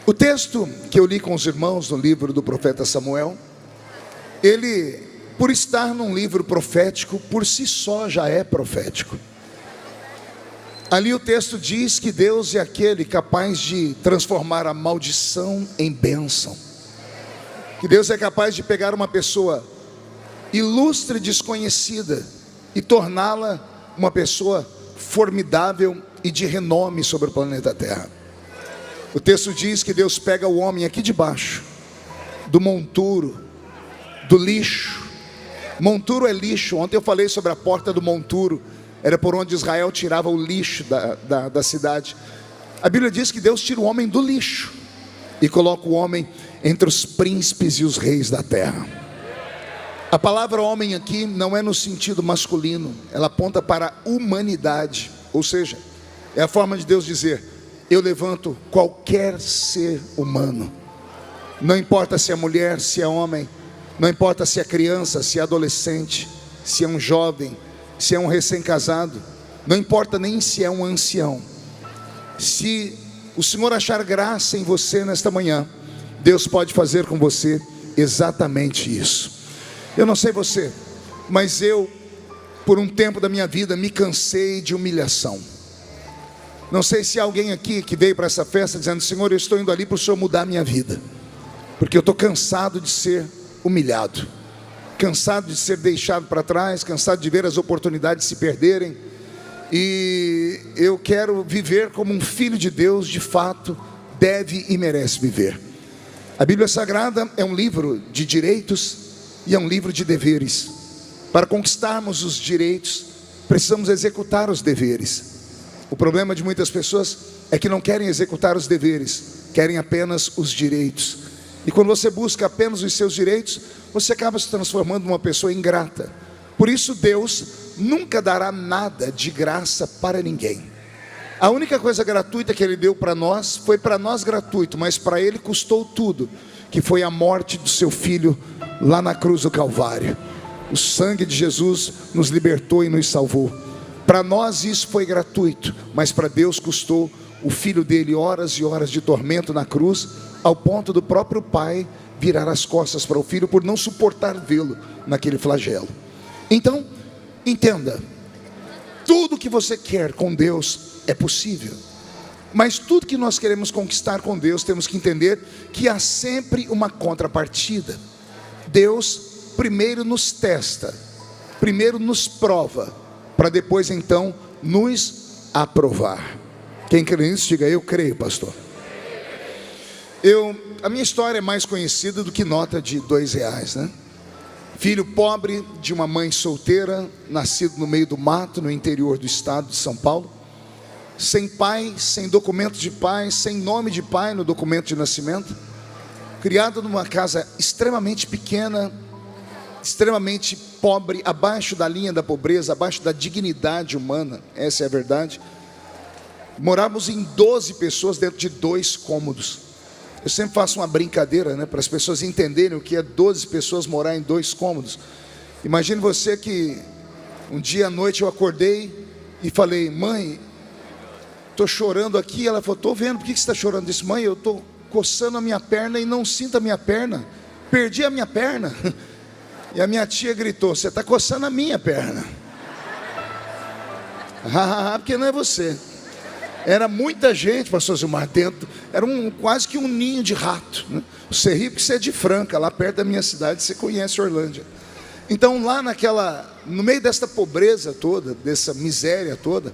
O texto que eu li com os irmãos no livro do profeta Samuel, ele, por estar num livro profético, por si só já é profético. Ali o texto diz que Deus é aquele capaz de transformar a maldição em bênção. Que Deus é capaz de pegar uma pessoa ilustre, desconhecida, e torná-la uma pessoa formidável e de renome sobre o planeta Terra. O texto diz que Deus pega o homem aqui de baixo, do monturo, do lixo. Monturo é lixo. Ontem eu falei sobre a porta do monturo. Era por onde Israel tirava o lixo da cidade. A Bíblia diz que Deus tira o homem do lixo e coloca o homem entre os príncipes e os reis da terra. A palavra homem aqui não é no sentido masculino, ela aponta para a humanidade. Ou seja, é a forma de Deus dizer: eu levanto qualquer ser humano. Não importa se é mulher, se é homem, não importa se é criança, se é adolescente, se é um jovem, se é um recém-casado, não importa nem se é um ancião. Se o Senhor achar graça em você nesta manhã, Deus pode fazer com você exatamente isso. Eu não sei você, mas eu, por um tempo da minha vida, me cansei de humilhação. Não sei se há alguém aqui que veio para essa festa dizendo: Senhor, eu estou indo ali para o Senhor mudar a minha vida, porque eu estou cansado de ser humilhado, cansado de ser deixado para trás, cansado de ver as oportunidades se perderem, e eu quero viver como um filho de Deus de fato deve e merece viver. A Bíblia Sagrada é um livro de direitos e é um livro de deveres. Para conquistarmos os direitos, precisamos executar os deveres. O problema de muitas pessoas é que não querem executar os deveres, querem apenas os direitos. E quando você busca apenas os seus direitos, você acaba se transformando numa pessoa ingrata. Por isso Deus nunca dará nada de graça para ninguém. A única coisa gratuita que Ele deu para nós, foi para nós gratuito, mas para Ele custou tudo, que foi a morte do seu Filho lá na cruz do Calvário. O sangue de Jesus nos libertou e nos salvou. Para nós isso foi gratuito, mas para Deus custou o Filho dele horas e horas de tormento na cruz, ao ponto do próprio Pai virar as costas para o Filho por não suportar vê-lo naquele flagelo. Então, entenda, tudo que você quer com Deus é possível, mas tudo que nós queremos conquistar com Deus, temos que entender que há sempre uma contrapartida. Deus primeiro nos testa, primeiro nos prova, para depois então nos aprovar. Quem crê nisso, diga: eu creio, pastor. A minha história é mais conhecida do que nota de R$2, né? Filho pobre de uma mãe solteira, nascido no meio do mato, no interior do estado de São Paulo, sem pai, sem documento de pai, sem nome de pai no documento de nascimento, criado numa casa extremamente pequena, extremamente pobre, abaixo da linha da pobreza, abaixo da dignidade humana, essa é a verdade. Morávamos em 12 pessoas dentro de 2 cômodos. Eu sempre faço uma brincadeira, né, para as pessoas entenderem o que é 12 pessoas morar em 2 cômodos. Imagine você que um dia à noite eu acordei e falei: mãe, estou chorando aqui. Ela falou: estou vendo. Por que você está chorando? Eu disse: mãe, eu estou coçando a minha perna e não sinto a minha perna, perdi a minha perna. E a minha tia gritou: você está coçando a minha perna. Porque não é você. Era muita gente, pastor Gilmar, dentro. Era quase que um ninho de rato, né? Você ri porque você é de Franca, lá perto da minha cidade, você conhece Orlândia. Então lá no meio desta pobreza toda, dessa miséria toda,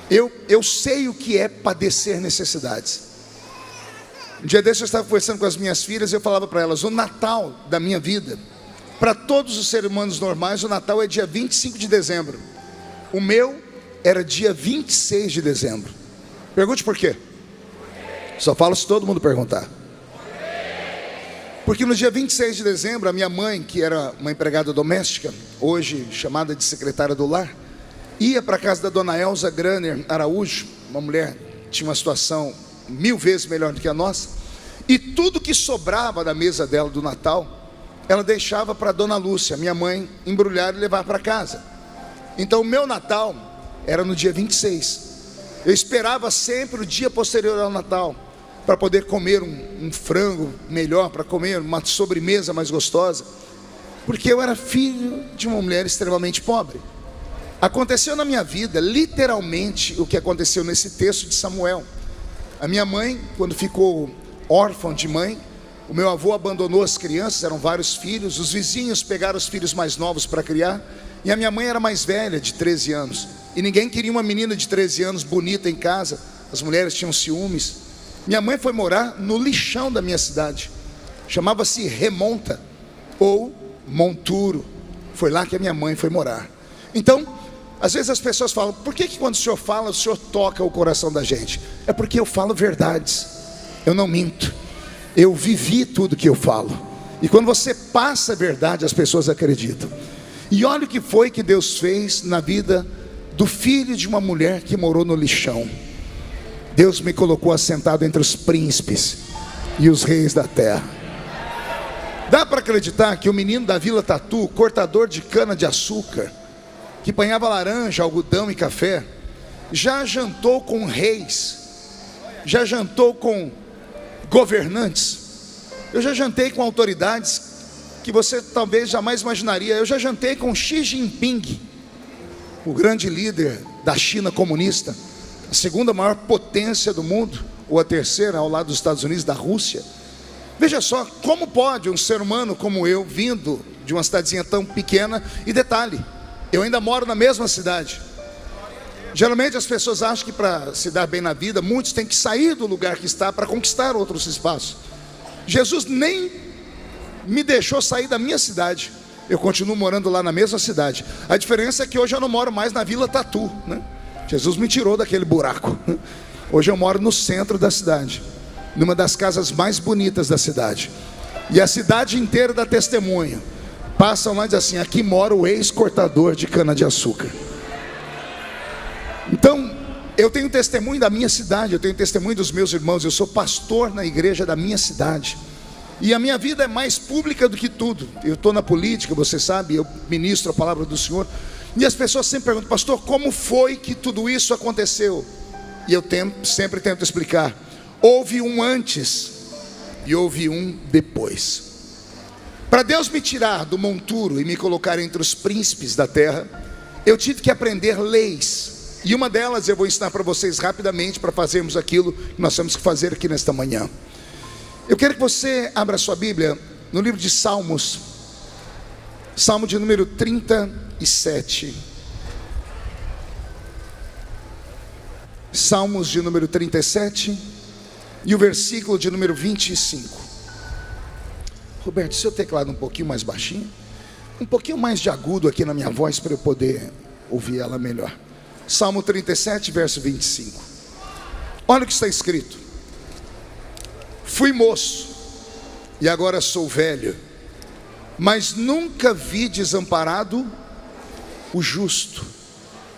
eu sei o que é padecer necessidades. Um dia desse eu estava conversando com as minhas filhas e eu falava para elas: o Natal da minha vida, para todos os seres humanos normais, o Natal é dia 25 de dezembro. O meu era dia 26 de dezembro. Pergunte por quê? Só falo se todo mundo perguntar. Porque no dia 26 de dezembro, a minha mãe, que era uma empregada doméstica, hoje chamada de secretária do lar, ia para a casa da dona Elza Graner Araújo, uma mulher que tinha uma situação 1000 vezes melhor do que a nossa, e tudo que sobrava da mesa dela do Natal, ela deixava para a dona Lúcia, minha mãe, embrulhar e levar para casa. Então o meu Natal era no dia 26. Eu esperava sempre o dia posterior ao Natal, para poder comer um frango melhor, para comer uma sobremesa mais gostosa, porque eu era filho de uma mulher extremamente pobre. Aconteceu na minha vida literalmente o que aconteceu nesse texto de Samuel. A minha mãe, quando ficou órfã de mãe, o meu avô abandonou as crianças, eram vários filhos, os vizinhos pegaram os filhos mais novos para criar, e a minha mãe era mais velha, de 13 anos, e ninguém queria uma menina de 13 anos bonita em casa, as mulheres tinham ciúmes. Minha mãe foi morar no lixão da minha cidade, chamava-se Remonta, ou Monturo, foi lá que a minha mãe foi morar. Então, às vezes as pessoas falam, por que quando o senhor fala, o senhor toca o coração da gente? É porque eu falo verdades, eu não minto, eu vivi tudo que eu falo, e quando você passa a verdade, as pessoas acreditam. E olha o que foi que Deus fez na vida do filho de uma mulher que morou no lixão. Deus me colocou assentado entre os príncipes e os reis da terra. Dá para acreditar que o menino da Vila Tatu, cortador de cana de açúcar, que apanhava laranja, algodão e café, já jantou com reis, já jantou com governantes. Eu já jantei com autoridades que você talvez jamais imaginaria. Eu já jantei com Xi Jinping, o grande líder da China comunista, a segunda maior potência do mundo, ou a terceira ao lado dos Estados Unidos, da Rússia. Veja só, como pode um ser humano como eu, vindo de uma cidadezinha tão pequena, e detalhe, eu ainda moro na mesma cidade. Geralmente as pessoas acham que para se dar bem na vida, muitos têm que sair do lugar que está para conquistar outros espaços. Jesus nem me deixou sair da minha cidade, eu continuo morando lá na mesma cidade. A diferença é que hoje eu não moro mais na Vila Tatu, né? Jesus me tirou daquele buraco. Hoje eu moro no centro da cidade, numa das casas mais bonitas da cidade, e a cidade inteira dá testemunho. Passam lá e dizem assim, aqui mora o ex-cortador de cana de açúcar. Então, eu tenho testemunho da minha cidade, eu tenho testemunho dos meus irmãos, eu sou pastor na igreja da minha cidade, e a minha vida é mais pública do que tudo. Eu estou na política, você sabe, eu ministro a palavra do Senhor, e as pessoas sempre perguntam, pastor, como foi que tudo isso aconteceu? E eu sempre tento explicar. Houve um antes e houve um depois. Para Deus me tirar do monturo e me colocar entre os príncipes da terra, eu tive que aprender leis, e uma delas eu vou ensinar para vocês rapidamente, para fazermos aquilo que nós temos que fazer aqui nesta manhã. Eu quero que você abra a sua Bíblia no livro de Salmos, Salmo de número 37. Salmos de número 37 e o versículo de número 25. Roberto, seu teclado um pouquinho mais baixinho, um pouquinho mais de agudo aqui na minha voz, para eu poder ouvir ela melhor. Salmo 37, verso 25. Olha o que está escrito: fui moço e agora sou velho, mas nunca vi desamparado o justo,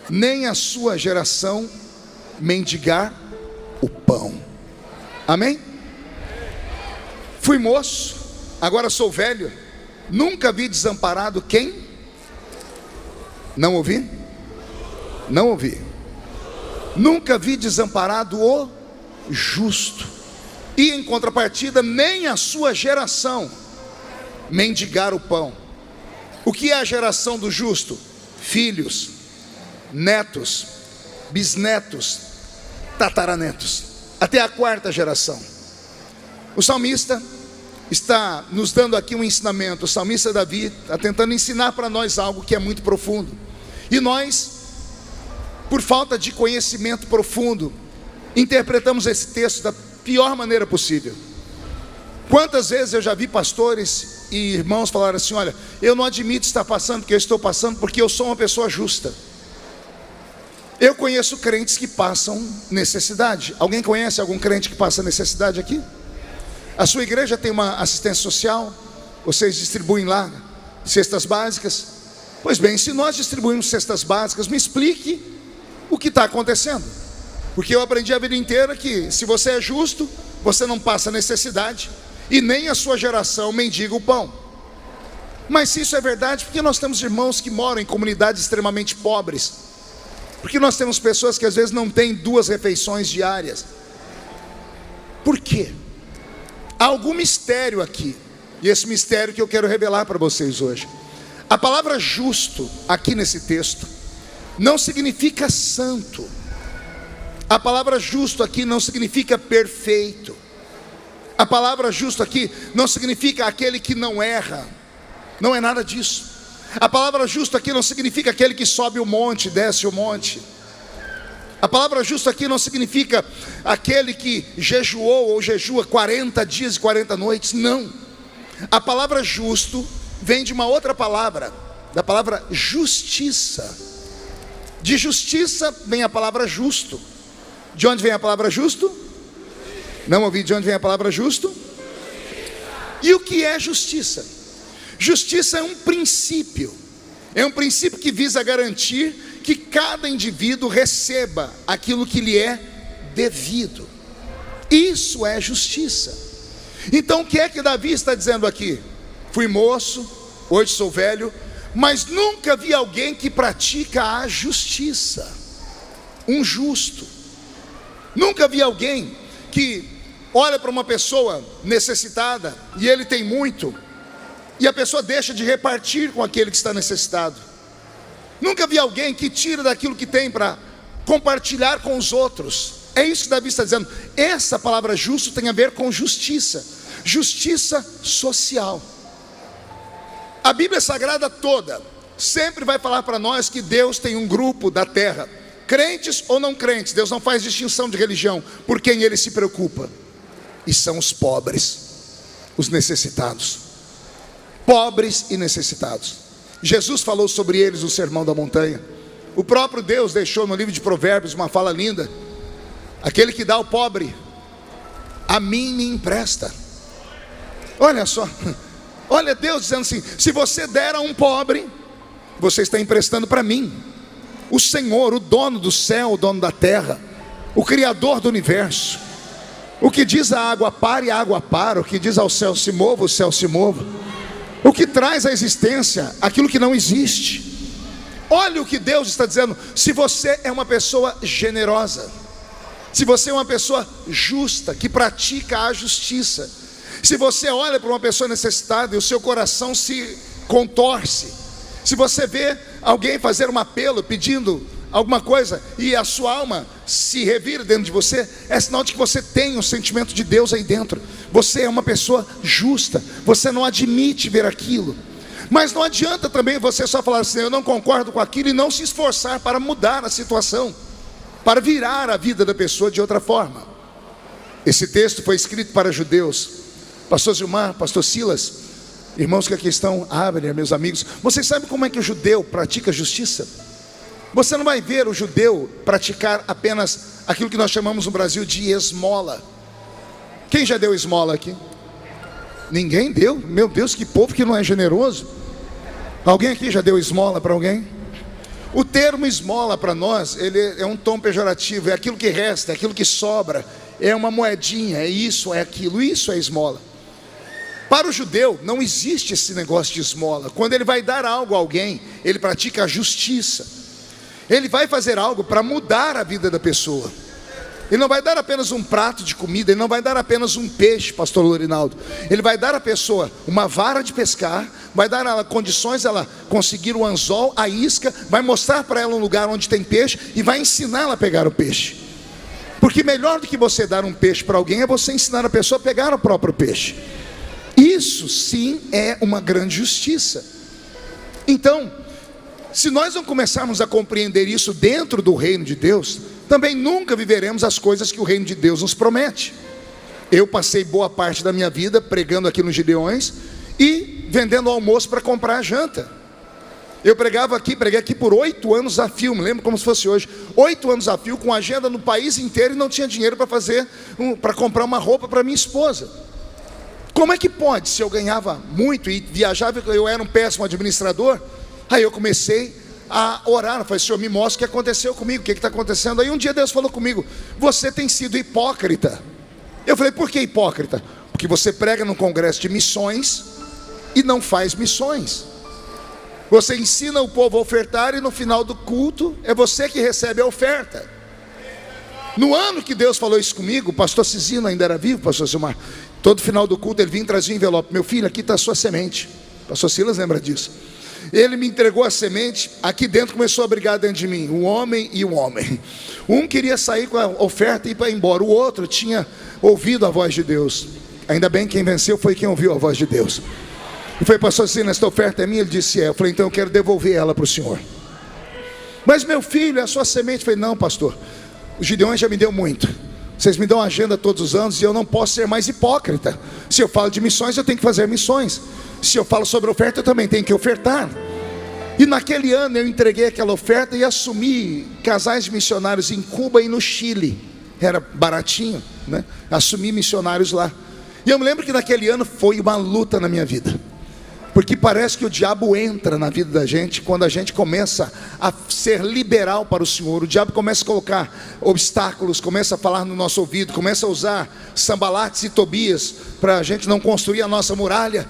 nem a sua geração mendigar o pão. Amém? Fui moço, agora sou velho, nunca vi desamparado quem? Não ouvi? Não ouvi. Nunca vi desamparado o justo, e em contrapartida, nem a sua geração mendigar o pão. O que é a geração do justo? Filhos, netos, bisnetos, tataranetos, até a quarta geração. O salmista está nos dando aqui um ensinamento. O salmista Davi está tentando ensinar para nós algo que é muito profundo, e nós, por falta de conhecimento profundo, interpretamos esse texto da pior maneira possível. Quantas vezes eu já vi pastores e irmãos falar assim: olha, eu não admito estar passando porque eu estou passando, porque eu sou uma pessoa justa. Eu conheço crentes que passam necessidade. Alguém conhece algum crente que passa necessidade aqui? A sua igreja tem uma assistência social? Vocês distribuem lá cestas básicas? Pois bem, se nós distribuímos cestas básicas, me explique o que está acontecendo. Porque eu aprendi a vida inteira que se você é justo, você não passa necessidade, e nem a sua geração mendiga o pão. Mas se isso é verdade, porque nós temos irmãos que moram em comunidades extremamente pobres, porque nós temos pessoas que às vezes não têm 2 refeições diárias. Por quê? Há algum mistério aqui, e esse mistério que eu quero revelar para vocês hoje. A palavra justo, aqui nesse texto, não significa santo. A palavra justo aqui não significa perfeito. A palavra justo aqui não significa aquele que não erra. Não é nada disso. A palavra justo aqui não significa aquele que sobe o monte, desce o monte. A palavra justo aqui não significa aquele que jejuou ou jejua 40 dias e 40 noites. Não. A palavra justo vem de uma outra palavra, da palavra justiça. De justiça vem a palavra justo. De onde vem a palavra justo? Não ouvi, de onde vem a palavra justo? E o que é justiça? Justiça é um princípio que visa garantir que cada indivíduo receba aquilo que lhe é devido. Isso é justiça. Então o que é que Davi está dizendo aqui? Fui moço, hoje sou velho, mas nunca vi alguém que pratica a justiça, um justo. Nunca vi alguém que olha para uma pessoa necessitada e ele tem muito, e a pessoa deixa de repartir com aquele que está necessitado. Nunca vi alguém que tira daquilo que tem para compartilhar com os outros. É isso que Davi está dizendo. Essa palavra justo tem a ver com justiça, justiça social. A Bíblia Sagrada toda sempre vai falar para nós que Deus tem um grupo da terra, crentes ou não crentes. Deus não faz distinção de religião, por quem Ele se preocupa. E são os pobres, os necessitados. Pobres e necessitados. Jesus falou sobre eles no Sermão da Montanha. O próprio Deus deixou no livro de Provérbios uma fala linda: aquele que dá ao pobre, a mim me empresta. Olha só, olha Deus dizendo assim: se você der a um pobre, você está emprestando para mim. O Senhor, o dono do céu, o dono da terra, o Criador do universo. O que diz a água pare, a água para. O que diz ao céu se mova, o céu se mova. O que traz à existência aquilo que não existe. Olha o que Deus está dizendo: se você é uma pessoa generosa, se você é uma pessoa justa, que pratica a justiça, se você olha para uma pessoa necessitada e o seu coração se contorce, se você vê alguém fazer um apelo pedindo alguma coisa e a sua alma se revira dentro de você, é sinal de que você tem um sentimento de Deus aí dentro. Você é uma pessoa justa, você não admite ver aquilo. Mas não adianta também você só falar assim: eu não concordo com aquilo, e não se esforçar para mudar a situação, para virar a vida da pessoa de outra forma. Esse texto foi escrito para judeus. Pastor Gilmar, pastor Silas, irmãos que aqui estão, Abner, meus amigos, vocês sabem como é que o judeu pratica justiça? Você não vai ver o judeu praticar apenas aquilo que nós chamamos no Brasil de esmola. Quem já deu esmola aqui? Ninguém deu? Meu Deus, que povo que não é generoso. Alguém aqui já deu esmola para alguém? O termo esmola para nós, ele é um tom pejorativo. É aquilo que resta, é aquilo que sobra. É uma moedinha, é isso, é aquilo. Isso é esmola. Para o judeu não existe esse negócio de esmola. Quando ele vai dar algo a alguém, ele pratica a justiça. Ele vai fazer algo para mudar a vida da pessoa. Ele não vai dar apenas um prato de comida, ele não vai dar apenas um peixe, pastor Lorinaldo. Ele vai dar à pessoa uma vara de pescar, vai dar a ela condições, ela conseguir o anzol, a isca, vai mostrar para ela um lugar onde tem peixe e vai ensinar ela a pegar o peixe. Porque melhor do que você dar um peixe para alguém é você ensinar a pessoa a pegar o próprio peixe. Isso sim é uma grande justiça. Então, se nós não começarmos a compreender isso dentro do reino de Deus, também nunca viveremos as coisas que o reino de Deus nos promete. Eu passei boa parte da minha vida pregando aqui nos Gideões e vendendo almoço para comprar a janta. Eu preguei aqui por 8 anos a fio, me lembro como se fosse hoje. 8 anos a fio, com agenda no país inteiro, e não tinha dinheiro para comprar uma roupa para minha esposa. Como é que pode, se eu ganhava muito e viajava, eu era um péssimo administrador? Aí eu comecei a orar, eu falei: Senhor, me mostra o que aconteceu comigo, o que está acontecendo. Aí um dia Deus falou comigo: você tem sido hipócrita. Eu falei: por que hipócrita? Porque você prega num congresso de missões e não faz missões. Você ensina o povo a ofertar e no final do culto é você que recebe a oferta. No ano que Deus falou isso comigo, o pastor Cisino ainda era vivo, pastor Silmar. Todo final do culto ele vinha e trazia um envelope. Meu filho, aqui está a sua semente. O pastor Silas lembra disso. Ele me entregou a semente. Aqui dentro começou a brigar dentro de mim, um homem e um homem. Um queria sair com a oferta e ir para embora. O outro tinha ouvido a voz de Deus. Ainda bem que quem venceu foi quem ouviu a voz de Deus. Eu falei, pastor Silas, esta oferta é minha? Ele disse, é. Eu falei, então eu quero devolver ela para o senhor. Mas meu filho, é a sua semente. Eu falei, não, pastor, o Gideon já me deu muito. Vocês me dão uma agenda todos os anos e eu não posso ser mais hipócrita. Se eu falo de missões, eu tenho que fazer missões. Se eu falo sobre oferta, eu também tenho que ofertar. E naquele ano eu entreguei aquela oferta e assumi casais de missionários em Cuba e no Chile. Era baratinho, né? Assumi missionários lá. E eu me lembro que naquele ano foi uma luta na minha vida. Porque parece que o diabo entra na vida da gente quando a gente começa a ser liberal para o Senhor. O diabo começa a colocar obstáculos, começa a falar no nosso ouvido, começa a usar Sambalates e Tobias para a gente não construir a nossa muralha.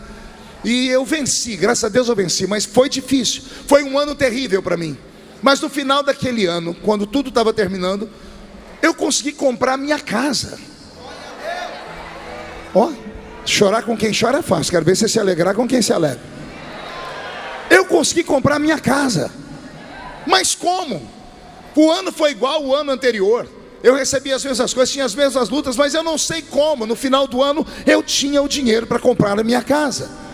E eu venci, graças a Deus eu venci, mas foi difícil. Foi um ano terrível para mim. Mas no final daquele ano, quando tudo estava terminando, eu consegui comprar minha casa. Ó, chorar com quem chora é fácil. Quero ver você se alegrar com quem se alegra. Eu consegui comprar minha casa. Mas como? O ano foi igual ao ano anterior. Eu recebi as mesmas coisas, tinha as mesmas lutas, mas eu não sei como. No final do ano eu tinha o dinheiro para comprar a minha casa.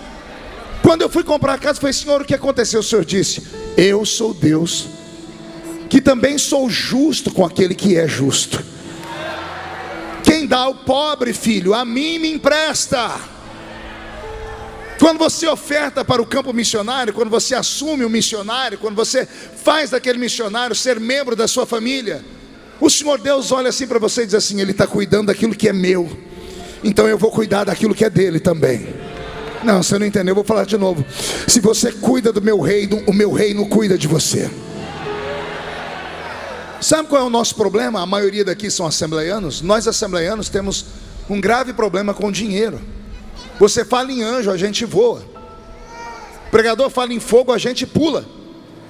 Quando eu fui comprar a casa, eu falei, Senhor, o que aconteceu? O Senhor disse, eu sou Deus, que também sou justo com aquele que é justo. Quem dá ao pobre, filho, a mim me empresta. Quando você oferta para o campo missionário, quando você assume o missionário, quando você faz daquele missionário ser membro da sua família, o Senhor Deus olha assim para você e diz assim, Ele está cuidando daquilo que é meu, então eu vou cuidar daquilo que é dele também. Não, você não entendeu, eu vou falar de novo. Se você cuida do meu reino, o meu reino cuida de você. Sabe qual é o nosso problema? A maioria daqui são assembleianos. Nós assembleianos temos um grave problema com dinheiro. Você fala em anjo, a gente voa. O pregador fala em fogo, a gente pula.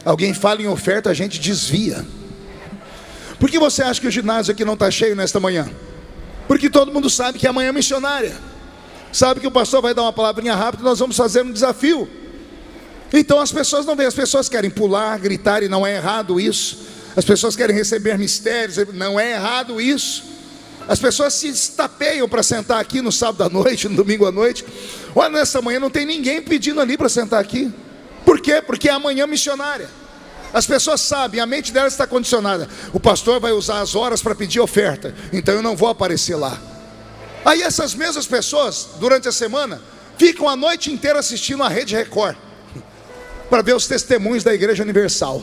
Alguém fala em oferta, a gente desvia. Por que você acha que o ginásio aqui não está cheio nesta manhã? Porque todo mundo sabe que amanhã é missionária. Sabe que o pastor vai dar uma palavrinha rápida e nós vamos fazer um desafio. Então as pessoas não vêm, as pessoas querem pular, gritar, e não é errado isso. As pessoas querem receber mistérios, não é errado isso. As pessoas se estapeiam para sentar aqui no sábado à noite, no domingo à noite. Olha, nessa manhã não tem ninguém pedindo ali para sentar aqui. Por quê? Porque é amanhã missionária. As pessoas sabem, a mente delas está condicionada. O pastor vai usar as horas para pedir oferta, então eu não vou aparecer lá. Aí essas mesmas pessoas, durante a semana, ficam a noite inteira assistindo a Rede Record, para ver os testemunhos da Igreja Universal.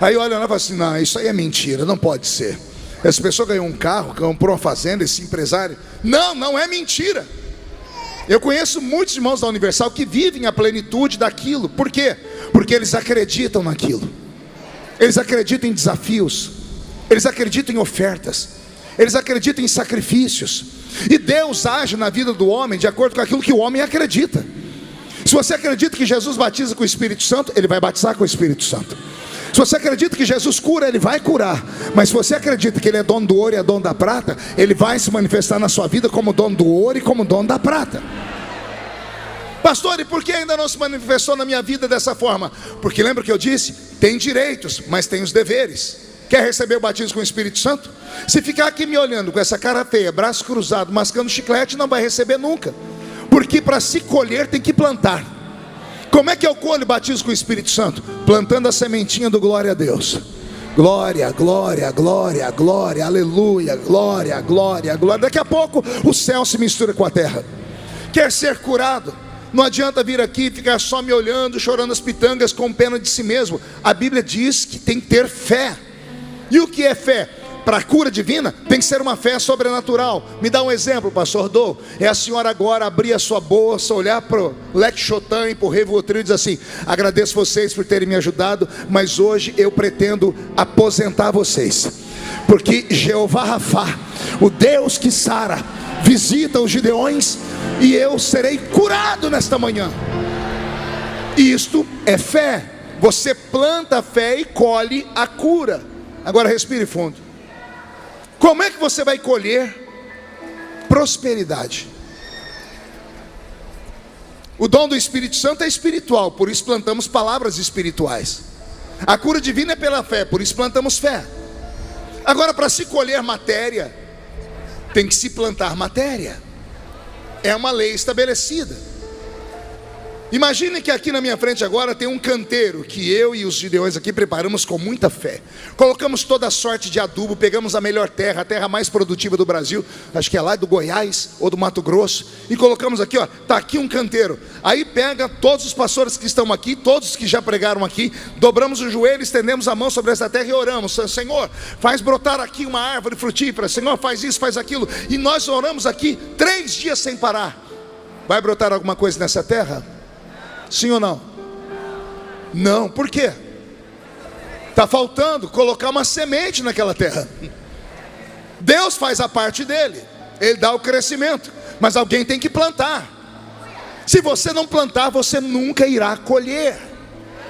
Aí olha lá e fala assim, não, isso aí é mentira, não pode ser. Essa pessoa ganhou um carro, comprou uma fazenda, esse empresário. Não, não é mentira. Eu conheço muitos irmãos da Universal que vivem a plenitude daquilo. Por quê? Porque eles acreditam naquilo. Eles acreditam em desafios. Eles acreditam em ofertas. Eles acreditam em sacrifícios. E Deus age na vida do homem de acordo com aquilo que o homem acredita. Se você acredita que Jesus batiza com o Espírito Santo, Ele vai batizar com o Espírito Santo. Se você acredita que Jesus cura, Ele vai curar. Mas se você acredita que Ele é dono do ouro e é dono da prata, Ele vai se manifestar na sua vida como dono do ouro e como dono da prata. Pastor, e por que ainda não se manifestou na minha vida dessa forma? Porque lembra que eu disse? Tem direitos, mas tem os deveres. Quer receber o batismo com o Espírito Santo? Se ficar aqui me olhando com essa cara feia, braço cruzado, mascando chiclete, não vai receber nunca. Porque para se colher tem que plantar. Como é que eu colho o batismo com o Espírito Santo? Plantando a sementinha do glória a Deus. Glória, glória, glória, glória, aleluia, glória, glória, glória. Daqui a pouco o céu se mistura com a terra. Quer ser curado? Não adianta vir aqui e ficar só me olhando, chorando as pitangas com pena de si mesmo. A Bíblia diz que tem que ter fé. E o que é fé? Para a cura divina, tem que ser uma fé sobrenatural. Me dá um exemplo, pastor Dou. É a senhora agora abrir a sua bolsa, olhar para o Lexotan e para o Rivotril e dizer assim: agradeço vocês por terem me ajudado, mas hoje eu pretendo aposentar vocês. Porque Jeová Rafá, o Deus que sara, visita os gideões e eu serei curado nesta manhã. Isto é fé. Você planta a fé e colhe a cura. Agora respire fundo. Como é que você vai colher prosperidade? O dom do Espírito Santo é espiritual, por isso plantamos palavras espirituais. A cura divina é pela fé, por isso plantamos fé. Agora, para se colher matéria, tem que se plantar matéria. É uma lei estabelecida. Imagine que aqui na minha frente agora tem um canteiro que eu e os gideões aqui preparamos com muita fé. Colocamos toda a sorte de adubo, pegamos a melhor terra, a terra mais produtiva do Brasil, acho que é lá do Goiás ou do Mato Grosso, e colocamos aqui, ó, tá aqui um canteiro. Aí pega todos os pastores que estão aqui, todos que já pregaram aqui, dobramos o joelho, estendemos a mão sobre essa terra e oramos: Senhor, faz brotar aqui uma árvore frutífera, Senhor, faz isso, faz aquilo. E nós oramos aqui 3 dias sem parar. Vai brotar alguma coisa nessa terra? Sim ou não? Não, por quê? Está faltando colocar uma semente naquela terra. Deus faz a parte dele, Ele dá o crescimento, mas alguém tem que plantar. Se você não plantar, você nunca irá colher.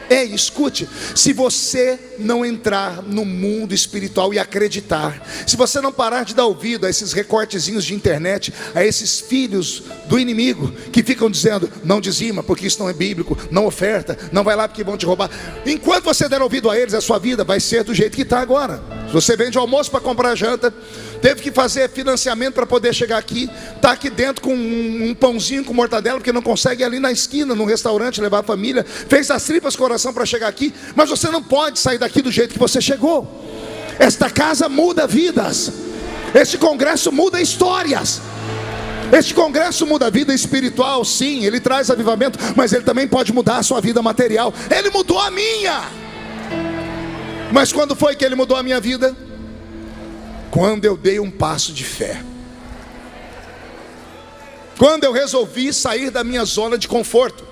Ei, escute, se você não entrar no mundo espiritual e acreditar, se você não parar de dar ouvido a esses recortezinhos de internet, a esses filhos do inimigo que ficam dizendo: não dizima porque isso não é bíblico, não oferta, não vai lá porque vão te roubar. Enquanto você der ouvido a eles, a sua vida vai ser do jeito que está agora. Se você vende almoço para comprar janta, teve que fazer financiamento para poder chegar aqui, está aqui dentro com um pãozinho com mortadela, porque não consegue ir ali na esquina, no restaurante, levar a família, fez as tripas coração para chegar aqui, mas você não pode sair daqui do jeito que você chegou. Esta casa muda vidas, este congresso muda histórias, este congresso muda a vida espiritual, sim, ele traz avivamento, mas ele também pode mudar a sua vida material. Ele mudou a minha. Mas quando foi que ele mudou a minha vida? Quando eu dei um passo de fé, quando eu resolvi sair da minha zona de conforto,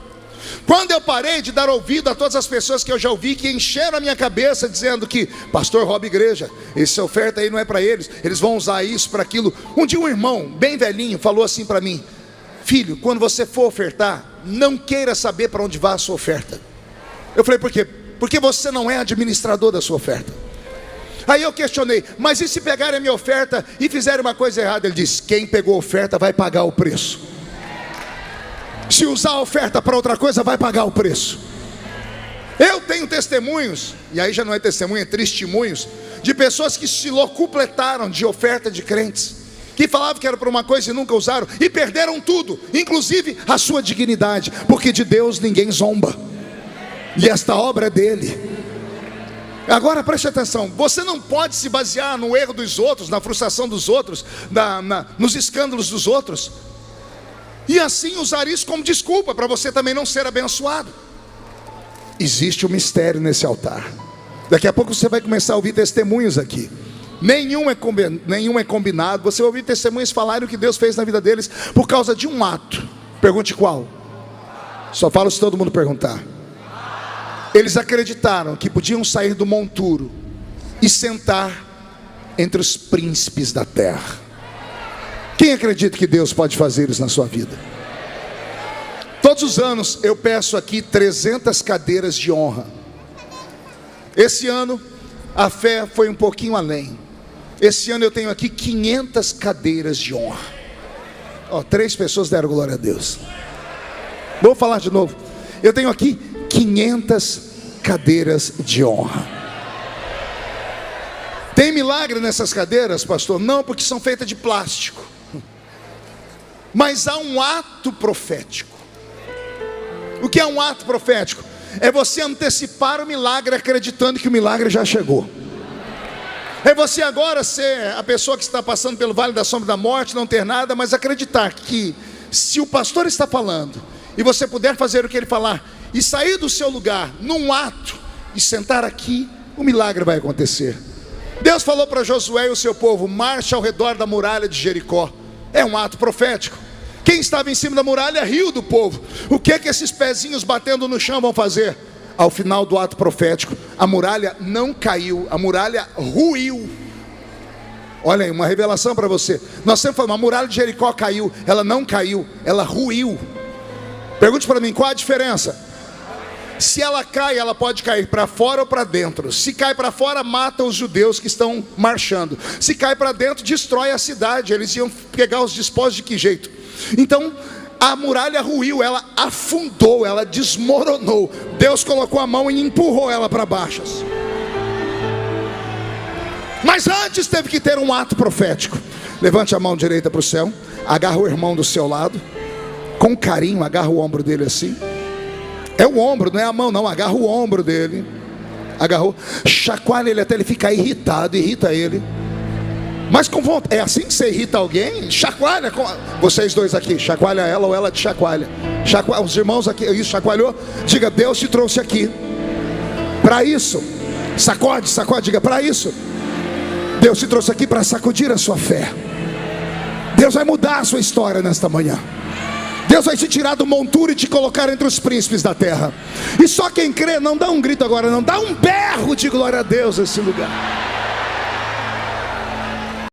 quando eu parei de dar ouvido a todas as pessoas que eu já ouvi, que encheram a minha cabeça dizendo que pastor rouba igreja, essa oferta aí não é para eles, eles vão usar isso para aquilo. Um dia um irmão bem velhinho falou assim para mim: filho, quando você for ofertar, não queira saber para onde vai a sua oferta. Eu falei: por quê? Porque você não é administrador da sua oferta. Aí eu questionei: mas e se pegarem a minha oferta e fizerem uma coisa errada? Ele disse: quem pegou a oferta vai pagar o preço. Se usar a oferta para outra coisa, vai pagar o preço. Eu tenho testemunhos, e aí já não é testemunho, é testemunhos, de pessoas que se locupletaram de oferta de crentes, que falavam que era para uma coisa e nunca usaram, e perderam tudo, inclusive a sua dignidade, porque de Deus ninguém zomba, e esta obra é dele. Agora preste atenção, você não pode se basear no erro dos outros, na frustração dos outros, nos escândalos dos outros, e assim usar isso como desculpa para você também não ser abençoado. Existe um mistério nesse altar. Daqui a pouco você vai começar a ouvir testemunhos aqui. Nenhum é combinado. Você vai ouvir testemunhos falarem o que Deus fez na vida deles por causa de um ato. Pergunte qual? Só falo se todo mundo perguntar. Eles acreditaram que podiam sair do monturo e sentar entre os príncipes da terra. Quem acredita que Deus pode fazer isso na sua vida? Todos os anos eu peço aqui 300 cadeiras de honra. Esse ano a fé foi um pouquinho além. Esse ano eu tenho aqui 500 cadeiras de honra. 3 pessoas deram glória a Deus. Vou falar de novo. Eu tenho aqui 500 cadeiras de honra. Tem milagre nessas cadeiras, pastor? Não, porque são feitas de plástico. Mas há um ato profético. O que é um ato profético? É você antecipar o milagre acreditando que o milagre já chegou. É você agora ser a pessoa que está passando pelo vale da sombra da morte, não ter nada, mas acreditar que se o pastor está falando e você puder fazer o que ele falar e sair do seu lugar num ato e sentar aqui, o milagre vai acontecer. Deus falou para Josué e o seu povo: marche ao redor da muralha de Jericó. É um ato profético. Quem estava em cima da muralha riu do povo. O que é que esses pezinhos batendo no chão vão fazer? Ao final do ato profético, a muralha não caiu, a muralha ruiu. Olha aí, uma revelação para você. Nós sempre falamos: a muralha de Jericó caiu. Ela não caiu, ela ruiu. Pergunte para mim, qual a diferença? Se ela cai, ela pode cair para fora ou para dentro. Se cai para fora, mata os judeus que estão marchando. Se cai para dentro, destrói a cidade. Eles iam pegar os despojos de que jeito? Então a muralha ruiu, ela afundou, ela desmoronou. Deus colocou a mão e empurrou ela para baixo. Mas antes teve que ter um ato profético. Levante a mão direita para o céu, agarra o irmão do seu lado, com carinho, agarra o ombro dele assim. É o ombro, não é a mão não, agarra o ombro dele. Agarrou, chacoalha ele até ele ficar irritado, irrita ele. Mas com vontade, é assim que você irrita alguém? Chacoalha, vocês dois aqui, chacoalha ela ou ela te chacoalha. Os irmãos aqui, isso, chacoalhou. Diga, Deus te trouxe aqui para isso. Sacode, diga, para isso. Deus te trouxe aqui para sacudir a sua fé. Deus vai mudar a sua história nesta manhã. Deus vai te tirar do monturo e te colocar entre os príncipes da terra. E só quem crê, não dá um grito agora não, dá um berro de glória a Deus nesse lugar.